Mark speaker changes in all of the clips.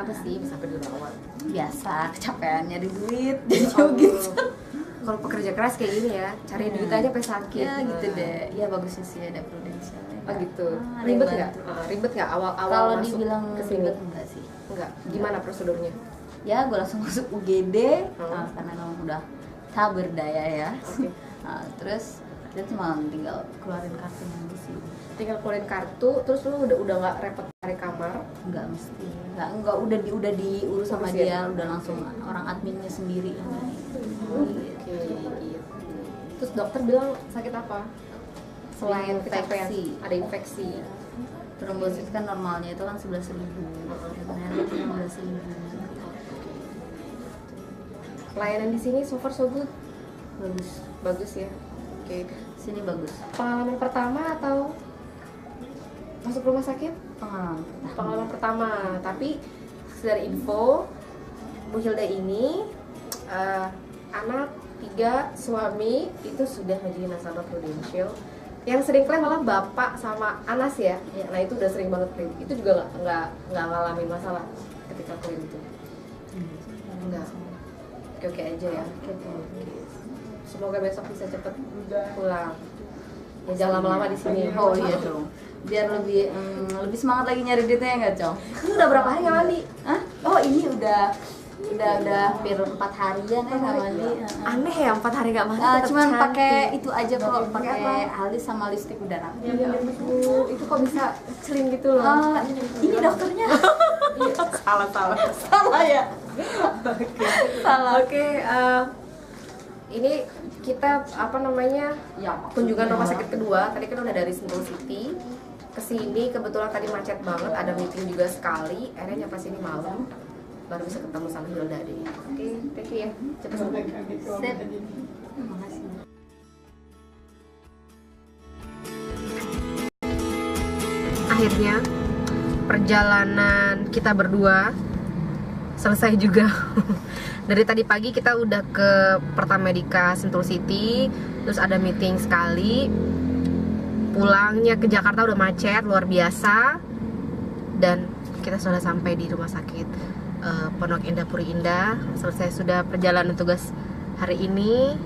Speaker 1: kenapa sih bisa sampai dirawat?
Speaker 2: Biasa kecapean nyari duit jadi gitu.
Speaker 1: Kalau pekerja keras kayak gini ya, cari duit aja sampai sakit.
Speaker 2: Ya gitu deh. Ya bagusnya sih ada Prudential.
Speaker 1: Oh gitu.
Speaker 2: Ah,
Speaker 1: Ribet
Speaker 2: ada yang
Speaker 1: nggak?
Speaker 2: bantu.
Speaker 1: Ribet nggak awal-awal
Speaker 2: Kalau
Speaker 1: masuk
Speaker 2: dibilang
Speaker 1: ke sini?
Speaker 2: ribet enggak sih?
Speaker 1: Enggak. Gimana prosedurnya?
Speaker 2: Ya gue langsung masuk UGD karena memang udah tak berdaya ya.
Speaker 1: Oke.
Speaker 2: Nah, terus dia cuma tinggal keluarin kartunya di sini.
Speaker 1: Tinggal keluarin kartu, terus lu udah nggak repot cari kamar?
Speaker 2: Enggak mesti. Enggak udah diurus sama
Speaker 1: Urus ya?
Speaker 2: dia, udah langsung orang adminnya sendiri.
Speaker 1: Oke. Terus dokter bilang sakit apa? Selain kecapean,
Speaker 2: Infeksi.
Speaker 1: ada infeksi.
Speaker 2: Trombosit kan normalnya itu kan 11.000. Ternyata 15.000.
Speaker 1: Pelayanan di sini so far so good.
Speaker 2: Bagus.
Speaker 1: Bagus ya. Oke.
Speaker 2: Sini bagus.
Speaker 1: Pengalaman pertama atau masuk rumah sakit?
Speaker 2: Pengalaman.
Speaker 1: Pengalaman pertama. Tapi dari info, Bu Hilda ini anak 3, suami itu sudah menjadi nasabah Prudential. Yang sering klaim malah bapak sama Anas ya. Nah itu udah sering banget klaim. Itu juga nggak ngalamin masalah ketika klaim itu. Enggak. Oke aja ya. Semoga besok bisa cepet pulang. Ya jangan lama-lama di sini.
Speaker 2: Oh iya dong. Biar lebih semangat lagi nyari duitnya ya nggak, Cong?
Speaker 1: Ini udah berapa hari nggak mandi?
Speaker 2: Hah? Oh ini udah hampir 4 harian ya nggak mandi.
Speaker 1: Aneh ya 4 hari nggak mandi. tetap
Speaker 2: Cuman
Speaker 1: cantik.
Speaker 2: pakai itu aja kok, pakai
Speaker 1: apa?
Speaker 2: alis sama lipstik udah rapi.
Speaker 1: Ya ampun, itu kok bisa celing gitu loh?
Speaker 2: Ini dokternya.
Speaker 1: Salah.
Speaker 2: Salah ya. Salah.
Speaker 1: Oke, ini kita kunjungan rumah sakit kedua. Tadi kan udah dari Sentul City kesini, kebetulan tadi macet banget, ada meeting juga sekali. Akhirnya nyampe sini malam, baru bisa ketemu sama Hilda deh. Oke, thank you ya. Cepet sembuh.
Speaker 2: Sip. Makasih.
Speaker 1: Akhirnya perjalanan kita berdua selesai juga. Dari tadi pagi kita udah ke Pertamedika Sentul City, terus ada meeting sekali. Pulangnya ke Jakarta udah macet luar biasa, dan kita sudah sampai di rumah sakit Pondok Indah Puri Indah. Selesai sudah perjalanan tugas hari ini.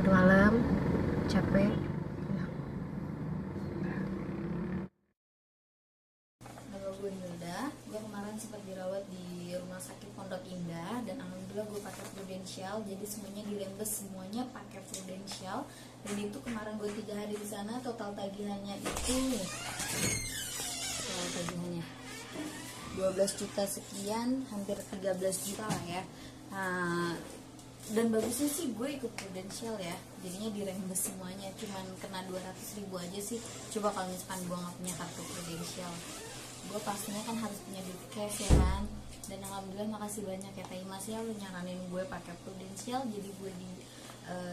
Speaker 1: Udah malam, capek.
Speaker 2: Nama gue Hilda, gue kemarin sempat dirawat di rumah sakit Pondok Indah dan alhamdulillah gue pakai Prudential, jadi semuanya dirembes, semuanya pakai Prudential. Dan itu kemarin gue 3 hari di sana, total tagihannya itu 12 juta sekian, hampir 13 juta lah ya. Nah, dan bagusnya sih gue ikut Prudential ya, jadinya dirembes semuanya, cuman kena 200.000 aja sih. Coba kalau misalkan gue nggak punya kartu Prudential, gue pastinya kan harus punya duit cash ya kan. Dan alhamdulillah makasih banyak ya Teh Mas ya, lu nyaranin gue pakai Prudential, jadi gue di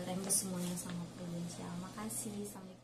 Speaker 2: rembes semuanya sama Prudential. Makasih. Sampai